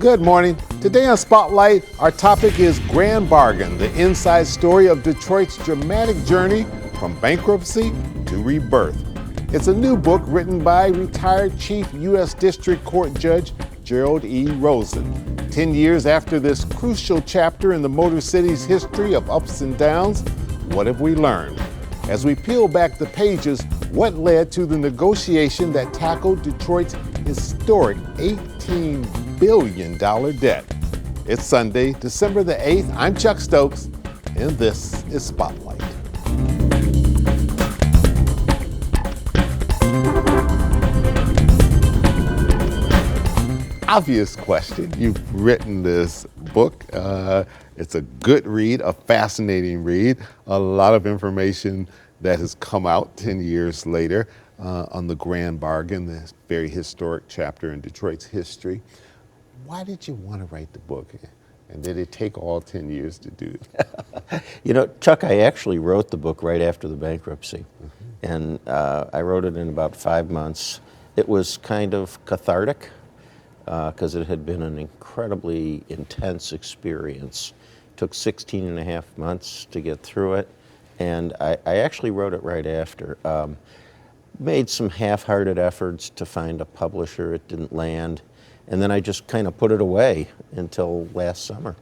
Good morning. Today on Spotlight, our topic is Grand Bargain, the inside story of Detroit's dramatic journey from bankruptcy to rebirth. It's a new book written by retired Chief U.S. District Court Judge Gerald E. Rosen. 10 years after this crucial chapter in the Motor City's history of ups and downs, what have we learned? As we peel back the pages, what led to the negotiation that tackled Detroit's historic $18 billion debt? It's Sunday, December the 8th. I'm Chuck Stokes, and this is Spotlight. Obvious question. You've written this book. It's a good read, a fascinating read, a lot of information that has come out 10 years later on the Grand Bargain, this very historic chapter in Detroit's history. Why did you want to write the book? And did it take all 10 years to do it? You know, Chuck, I actually wrote the book right after the bankruptcy. And I wrote it in about 5 months. It was kind of cathartic because it had been an incredibly intense experience. Took 16 and a half months to get through it. And I actually wrote it right after. Made some half-hearted efforts to find a publisher. It didn't land. And then I just kind of put it away until last summer.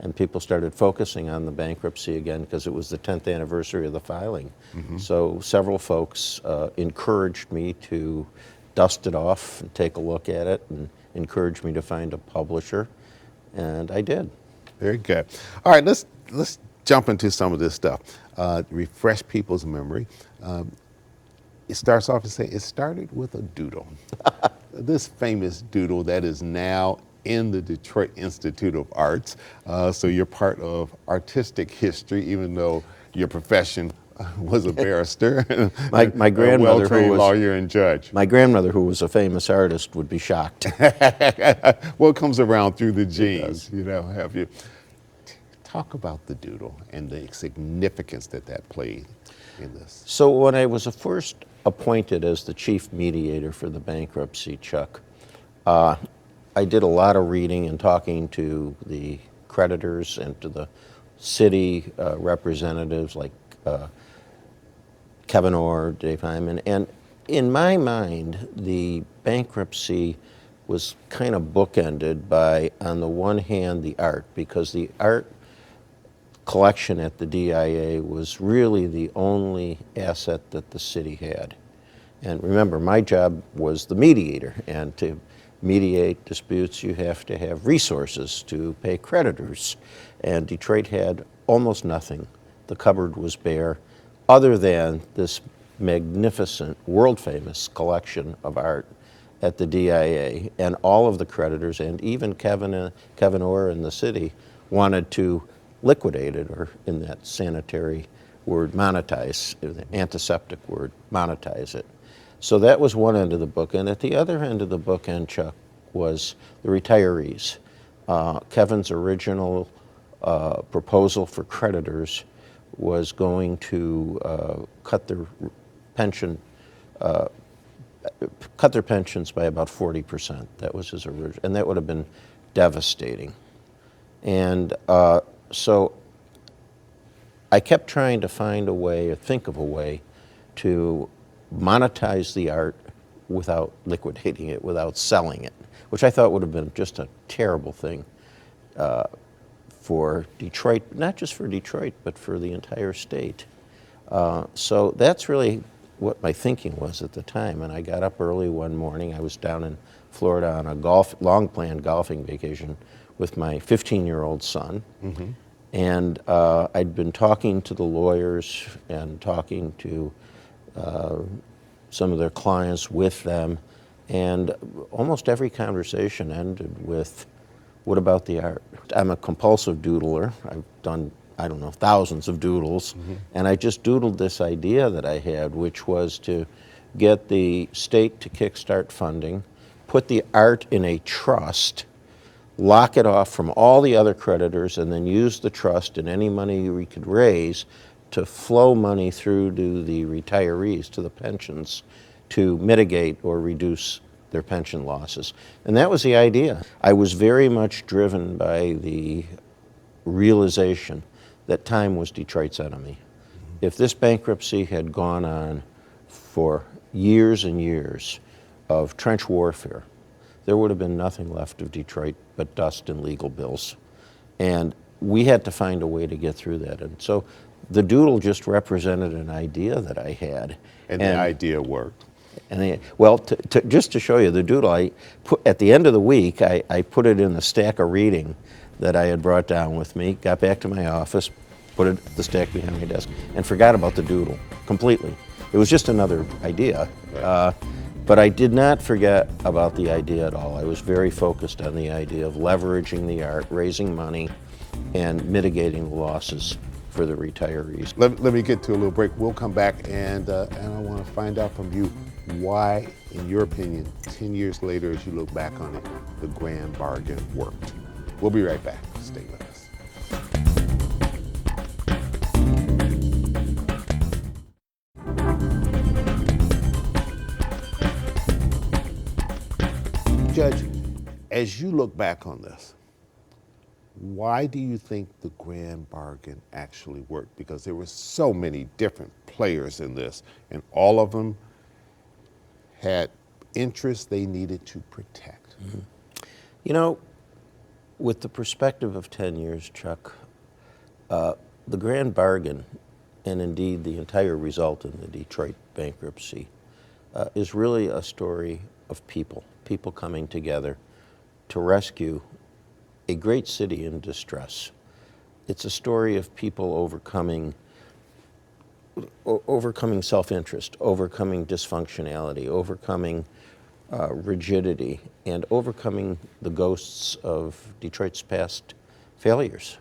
And people started focusing on the bankruptcy again because it was the 10th anniversary of the filing. So several folks encouraged me to dust it off and take a look at it and encouraged me to find a publisher. And I did. Very good. All right, let's jump into some of this stuff. Refresh people's memory. It starts off to say it started with a doodle. This famous doodle that is now in the Detroit Institute of Arts. So you're part of artistic history, even though your profession was a barrister, my grandmother, a well-trained lawyer and judge. My grandmother, who was a famous artist, would be shocked. Well, it comes around through the genes, you know, have you. Talk about the doodle and the significance that played in this. So when I was first appointed as the chief mediator for the bankruptcy, Chuck, I did a lot of reading and talking to the creditors and to the city representatives like Kevin Orr, Dave Hyman, and in my mind, the bankruptcy was kind of bookended by, on the one hand, the art, because the art collection at the DIA was really the only asset that the city had. And remember, my job was the mediator, and to mediate disputes, you have to have resources to pay creditors. And Detroit had almost nothing. The cupboard was bare, other than this magnificent, world-famous collection of art at the DIA. And all of the creditors, and even Kevin Orr in the city, wanted to liquidate it, or in that sanitary word, monetize, the antiseptic word, monetize it. So that was one end of the book. And at the other end of the bookend, Chuck, was the retirees. Kevin's original proposal for creditors was going to cut their pensions by about 40%. That was his original, and that would have been devastating. And so I kept trying to find a way, or think of a way, to monetize the art without liquidating it, without selling it, which I thought would have been just a terrible thing for Detroit, not just for Detroit, but for the entire state. So that's really what my thinking was at the time. And I got up early one morning. I was down in Florida on a long-planned golfing vacation with my 15-year-old son. And I'd been talking to the lawyers and talking to some of their clients with them, and almost every conversation ended with, what about the art? I'm a compulsive doodler. I've done, I don't know, thousands of doodles, and I just doodled this idea that I had, which was to get the state to kickstart funding, put the art in a trust, lock it off from all the other creditors, and then use the trust and any money we could raise to flow money through to the retirees, to the pensions, to mitigate or reduce their pension losses. And that was the idea. I was very much driven by the realization that time was Detroit's enemy. If this bankruptcy had gone on for years and years of trench warfare, there would have been nothing left of Detroit but dust and legal bills. And we had to find a way to get through that. And so the doodle just represented an idea that I had. And the idea worked. And well, just to show you the doodle, I put, at the end of the week, I put it in a stack of reading that I had brought down with me, got back to my office, put the stack behind my desk, and forgot about the doodle completely. It was just another idea. Right. But I did not forget about the idea at all. I was very focused on the idea of leveraging the art, raising money, and mitigating the losses for the retirees. Let me get to a little break. We'll come back, and I want to find out from you why, in your opinion, 10 years later, as you look back on it, the grand bargain worked. We'll be right back. Stay with us. Judge, as you look back on this, why do you think the grand bargain actually worked? Because there were so many different players in this, and all of them had interests they needed to protect. Mm-hmm. You know, with the perspective of 10 years, Chuck, the grand bargain, and indeed the entire result in the Detroit bankruptcy, is really a story of people coming together to rescue a great city in distress. It's a story of people overcoming self-interest, overcoming dysfunctionality, overcoming rigidity, and overcoming the ghosts of Detroit's past failures.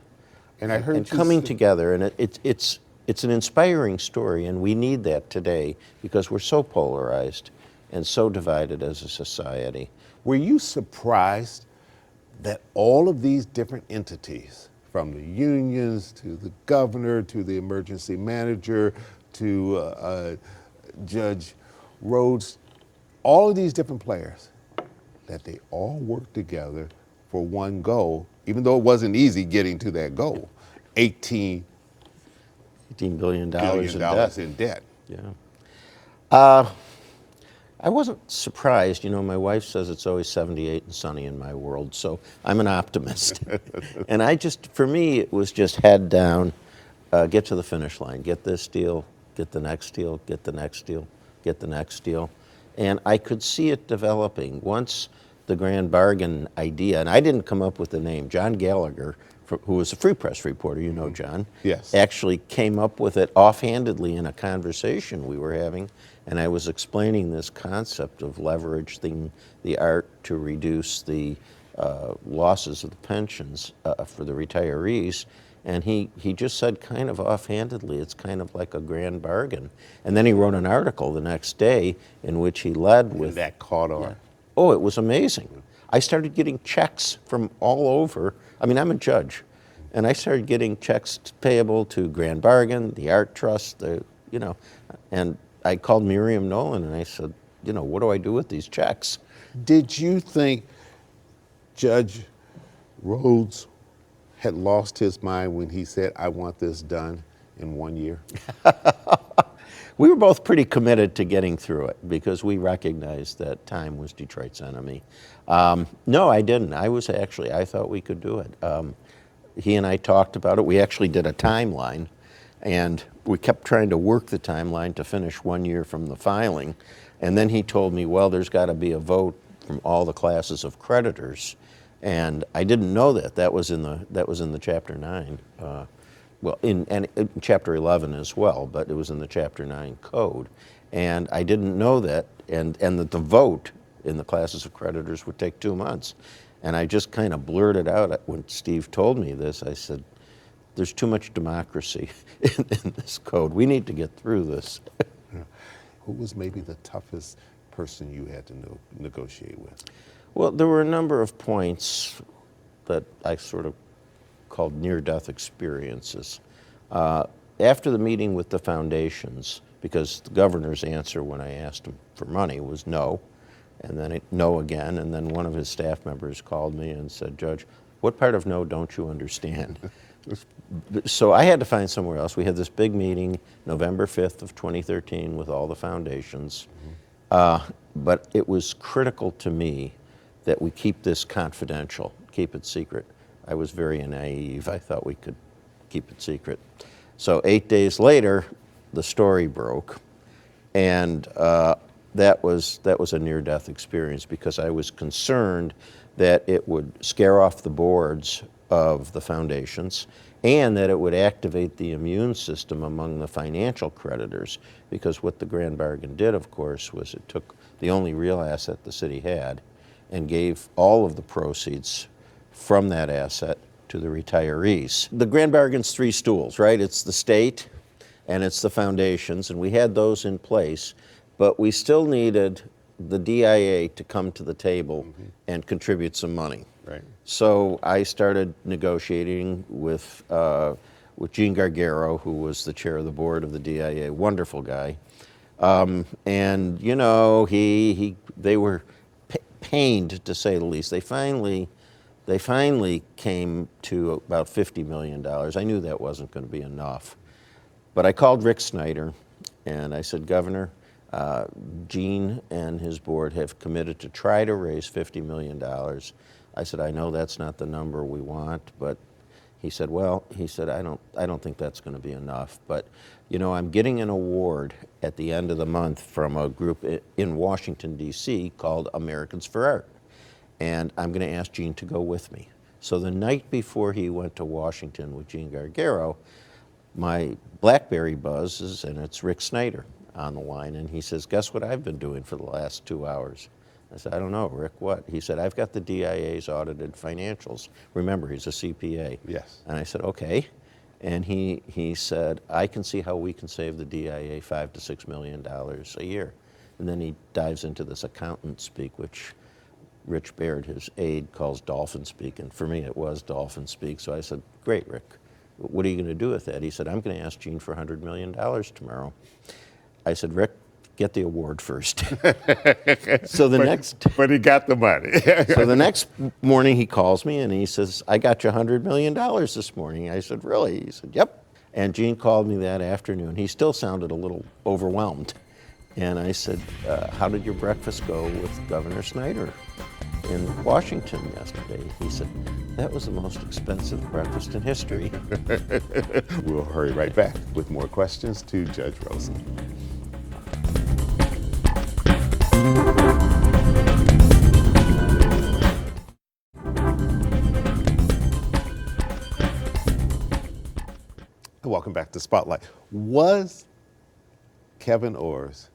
And I heard and coming together, and it's an inspiring story, and we need that today because we're so polarized and so divided as a society. Were you surprised that all of these different entities, from the unions to the governor to the emergency manager to Judge Rhodes, all of these different players, that they all worked together for one goal, even though it wasn't easy getting to that goal, $18 billion in debt. Yeah. I wasn't surprised. You know, my wife says it's always 78 and sunny in my world, so I'm an optimist. And for me, it was just head down, get to the finish line, get this deal, get the next deal, get the next deal, get the next deal. And I could see it developing once the grand bargain idea, and I didn't come up with the name. John Gallagher, who was a Free Press reporter, you know John, yes, actually came up with it offhandedly in a conversation we were having, and I was explaining this concept of leveraging the art to reduce the losses of the pensions for the retirees. And he just said kind of offhandedly, it's kind of like a grand bargain. And then he wrote an article the next day in which he led with... And that caught on. Yeah. Oh, it was amazing. I started getting checks from all over. I mean, I'm a judge. And I started getting checks payable to Grand Bargain, the Art Trust, and I called Miriam Nolan and I said, what do I do with these checks? Did you think Judge Rhodes had lost his mind when he said, I want this done in 1 year? We were both pretty committed to getting through it because we recognized that time was Detroit's enemy. No, I didn't. I thought we could do it. He and I talked about it. We actually did a timeline, and we kept trying to work the timeline to finish 1 year from the filing. And then he told me, well, there's got to be a vote from all the classes of creditors. And I didn't know that. That was in the Chapter 9. In Chapter 11 as well, but it was in the Chapter 9 code. And I didn't know that, and that the vote in the classes of creditors would take 2 months. And I just kind of blurted out when Steve told me this, I said, there's too much democracy in this code. We need to get through this. Who was maybe the toughest person you had to negotiate with? Well, there were a number of points that I sort of called near-death experiences. After the meeting with the foundations, because the governor's answer when I asked him for money was no, And then no again, and then one of his staff members called me and said, Judge, what part of no don't you understand? So I had to find somewhere else. We had this big meeting, November 5th of 2013, with all the foundations. But it was critical to me that we keep this confidential, keep it secret. I was very naive. I thought we could keep it secret. So 8 days later, the story broke, and that was a near-death experience because I was concerned that it would scare off the boards of the foundations and that it would activate the immune system among the financial creditors, because what the grand bargain did, of course, was it took the only real asset the city had and gave all of the proceeds from that asset to the retirees. The grand bargain's three stools, right? It's the state and it's the foundations, and we had those in place, but we still needed the DIA to come to the table and contribute some money. Right. So I started negotiating with Gene Gargaro, who was the chair of the board of the DIA, wonderful guy. And you know, they were pained, to say the least. They finally came to about $50 million. I knew that wasn't going to be enough. But I called Rick Snyder and I said, Governor, Gene and his board have committed to try to raise $50 million. I said, I know that's not the number we want, but he said, well, I don't think that's going to be enough. But, you know, I'm getting an award at the end of the month from a group in Washington, D.C. called Americans for Art. And I'm going to ask Gene to go with me. So the night before he went to Washington with Gene Gargaro, my BlackBerry buzzes, and it's Rick Snyder on the line. And he says, guess what I've been doing for the last 2 hours? I said, I don't know, Rick, what? He said, I've got the DIA's audited financials. Remember, he's a CPA. Yes. And I said, okay. And he said, I can see how we can save the DIA $5 to $6 million a year. And then he dives into this accountant speak, which Rich Baird, his aide, calls dolphin speak. And for me, it was dolphin speak. So I said, great, Rick. What are you going to do with that? He said, I'm going to ask Gene for $100 million tomorrow. I said, Rick, get the award first. But he got the money. So the next morning he calls me and he says, I got you $100 million this morning. I said, really? He said, yep. And Gene called me that afternoon. He still sounded a little overwhelmed. And I said, how did your breakfast go with Governor Snyder in Washington yesterday? He said, that was the most expensive breakfast in history. We'll hurry right back with more questions to Judge Rosen. Welcome back to Spotlight. Was Kevin Orrs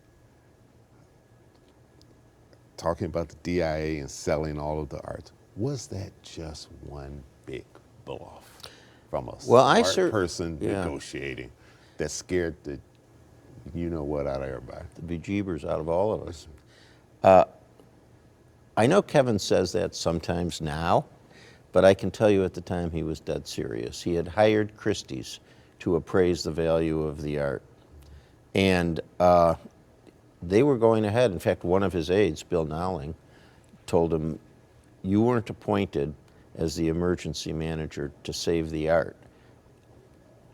talking about the DIA and selling all of the art, was that just one big bluff from a smart person negotiating that scared the you-know-what out of everybody? The bejeebers out of all of us. I know Kevin says that sometimes now, but I can tell you at the time he was dead serious. He had hired Christie's to appraise the value of the art. And they were going ahead. In fact, one of his aides, Bill Nowling, told him, you weren't appointed as the emergency manager to save the art.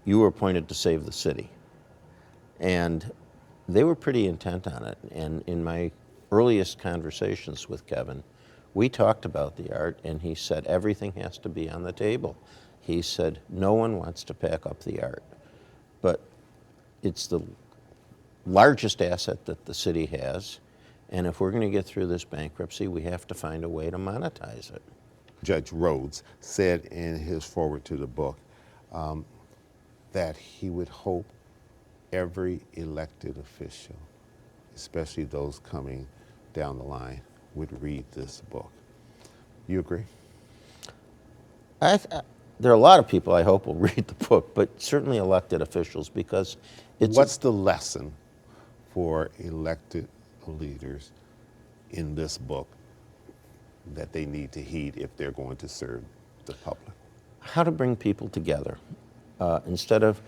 You were appointed to save the city. And they were pretty intent on it. And in my earliest conversations with Kevin, we talked about the art, and he said everything has to be on the table. He said no one wants to pack up the art, but it's the largest asset that the city has, and if we're going to get through this bankruptcy, we have to find a way to monetize it. Judge Rhodes said in his foreword to the book that he would hope every elected official, especially those coming down the line, would read this book. You agree? There are a lot of people I hope will read the book, but certainly elected officials, because it's... What's the lesson for elected leaders in this book that they need to heed if they're going to serve the public? How to bring people together. Instead of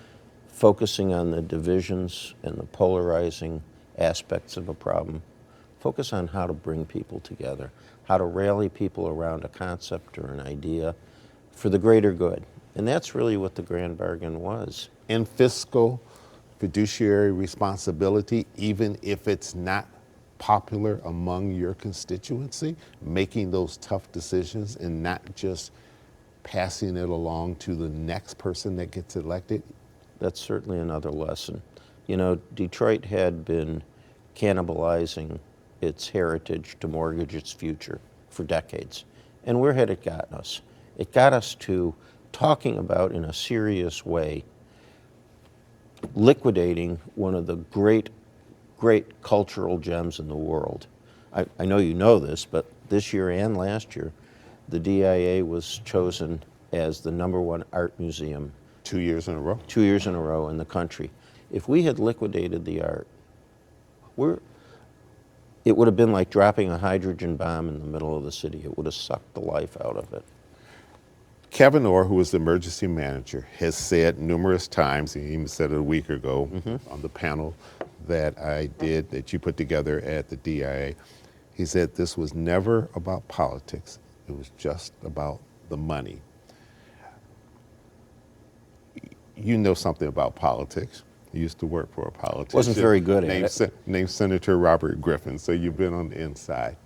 focusing on the divisions and the polarizing aspects of a problem, focus on how to bring people together, how to rally people around a concept or an idea for the greater good. And that's really what the Grand Bargain was. And fiscal fiduciary responsibility, even if it's not popular among your constituency, making those tough decisions and not just passing it along to the next person that gets elected. That's certainly another lesson. You know, Detroit had been cannibalizing its heritage to mortgage its future for decades. And where had it gotten us? It got us to talking about, in a serious way, liquidating one of the great cultural gems in the world. I know you know this, but this year and last year, the DIA was chosen as the #1 art museum. 2 years in a row? 2 years in a row in the country. If we had liquidated the art, it would have been like dropping a hydrogen bomb in the middle of the city. It would have sucked the life out of it. Kevin Orr, who was the emergency manager, has said numerous times, he even said it a week ago on the panel that I did, that you put together at the DIA, he said this was never about politics, it was just about the money. You know something about politics. You used to work for a politician. Wasn't very good at it. Named Senator Robert Griffin, so you've been on the inside.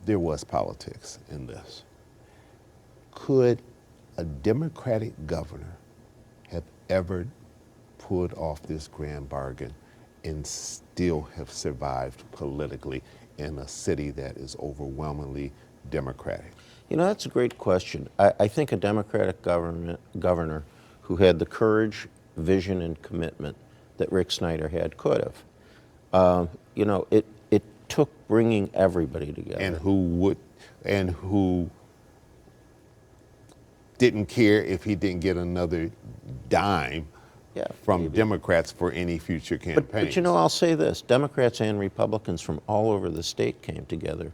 There was politics in this. Could a Democratic governor have ever pulled off this grand bargain and still have survived politically in a city that is overwhelmingly Democratic? You know, that's a great question. I think a Democratic governor who had the courage, vision, and commitment that Rick Snyder had could have. You know, it took bringing everybody together. And who didn't care if he didn't get another dime from maybe. Democrats for any future campaigns. But you know, I'll say this, Democrats and Republicans from all over the state came together.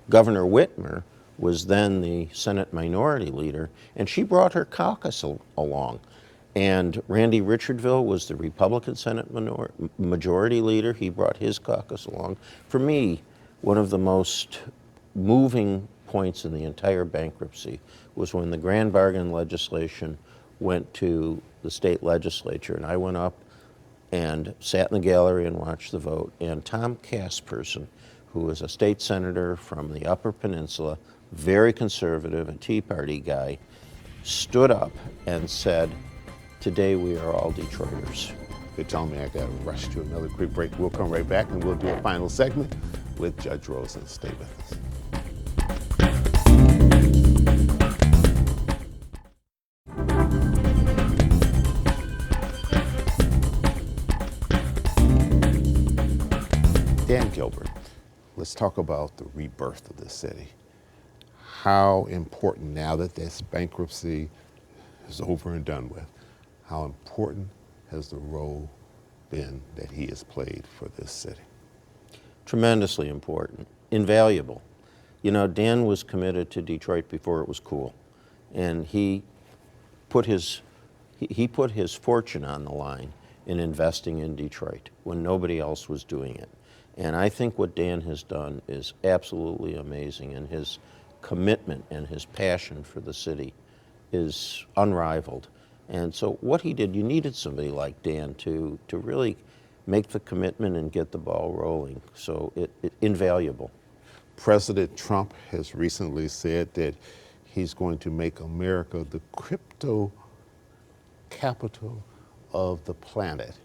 Governor Whitmer was then the Senate Minority Leader, and she brought her caucus along. And Randy Richardville was the Republican Senate Majority Leader. He brought his caucus along. For me, one of the most moving points in the entire bankruptcy was when the grand bargain legislation went to the state legislature, and I went up and sat in the gallery and watched the vote, and Tom Casperson, who was a state senator from the Upper Peninsula, very conservative, a Tea Party guy, stood up and said, "Today we are all Detroiters." They're telling me I got to rush to another quick break. We'll come right back and we'll do a final segment with Judge Rosen. Stay with us. Dan Gilbert, let's talk about the rebirth of this city. How important, now that this bankruptcy is over and done with, how important has the role been that he has played for this city? Tremendously important, invaluable. You know, Dan was committed to Detroit before it was cool, and he put his fortune on the line in investing in Detroit when nobody else was doing it. And I think what Dan has done is absolutely amazing, and his commitment and his passion for the city is unrivaled. And so what he did, you needed somebody like Dan to really make the commitment and get the ball rolling. So it invaluable. President Trump has recently said that he's going to make America the crypto capital of the planet.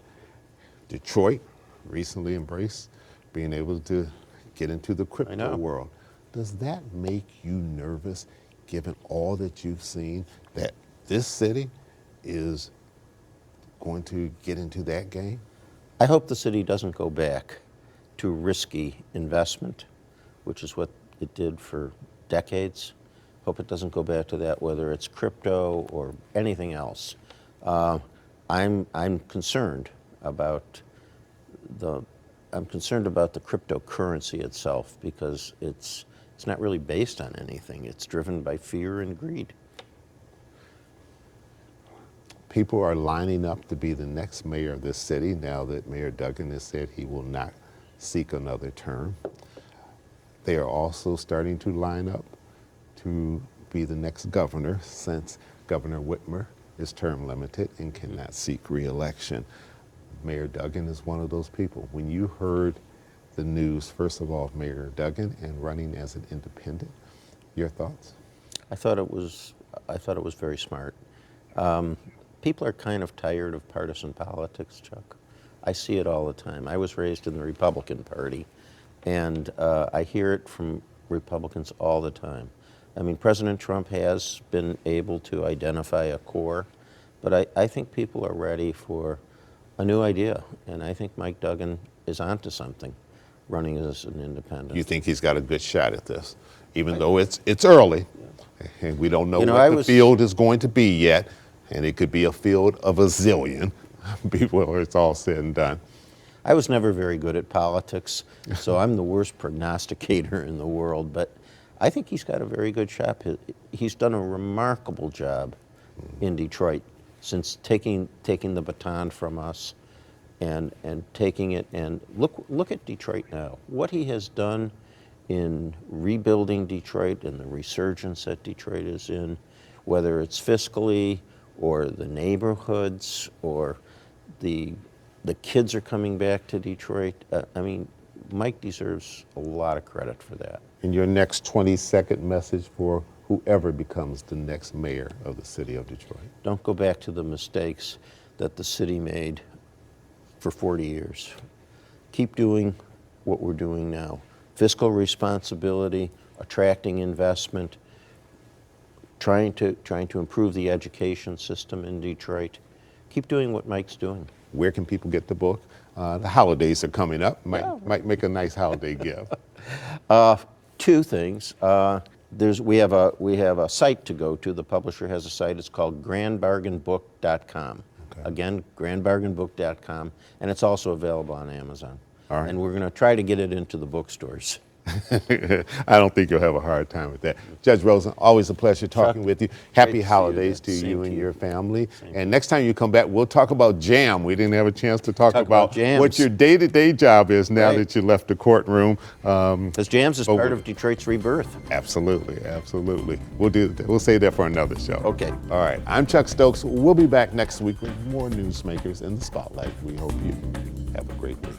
Detroit recently embraced being able to get into the crypto world. Does that make you nervous, given all that you've seen, that this city is going to get into that game? I hope the city doesn't go back to risky investment, which is what it did for decades. Hope it doesn't go back to that, whether it's crypto or anything else. I'm concerned about the cryptocurrency itself, because it's not really based on anything. It's driven by fear and greed. People are lining up to be the next mayor of this city now that Mayor Duggan has said he will not seek another term. They are also starting to line up to be the next governor, since Governor Whitmer is term limited and cannot seek re-election. Mayor Duggan is one of those people. When you heard the news, first of all, Mayor Duggan and running as an independent, your thoughts? I thought it was very smart. People are kind of tired of partisan politics, Chuck. I see it all the time. I was raised in the Republican Party, and I hear it from Republicans all the time. I mean, President Trump has been able to identify a core, but I think people are ready for a new idea, and I think Mike Duggan is onto something, running as an independent. You think he's got a good shot at this, even though it's early, and we don't know what the field is going to be yet, and it could be a field of a zillion before it's all said and done. I was never very good at politics, so I'm the worst prognosticator in the world, but I think he's got a very good shot. He's done a remarkable job in Detroit since taking the baton from us and taking it, and look at Detroit now. What he has done in rebuilding Detroit and the resurgence that Detroit is in, whether it's fiscally or the neighborhoods or the kids are coming back to Detroit. I mean, Mike deserves a lot of credit for that. And your next 20-second message for whoever becomes the next mayor of the city of Detroit? Don't go back to the mistakes that the city made for 40 years. Keep doing what we're doing now. Fiscal responsibility, attracting investment, trying to improve the education system in Detroit. Keep doing what Mike's doing. Where can people get the book? The holidays are coming up. Might make a nice holiday gift. Two things. We have a site to go to. The publisher has a site. It's called grandbargainbook.com. Okay. Again, grandbargainbook.com, and it's also available on Amazon. All right. And we're going to try to get it into the bookstores. I don't think you'll have a hard time with that. Judge Rosen, always a pleasure talking with you. Happy holidays to you and your family. And next time you come back, we'll talk about JAM. We didn't have a chance to talk about what your day-to-day job is now that you left the courtroom. Because JAMS is part of Detroit's rebirth. Absolutely, absolutely. We'll save that for another show. Okay. All right. I'm Chuck Stokes. We'll be back next week with more newsmakers in the spotlight. We hope you have a great week.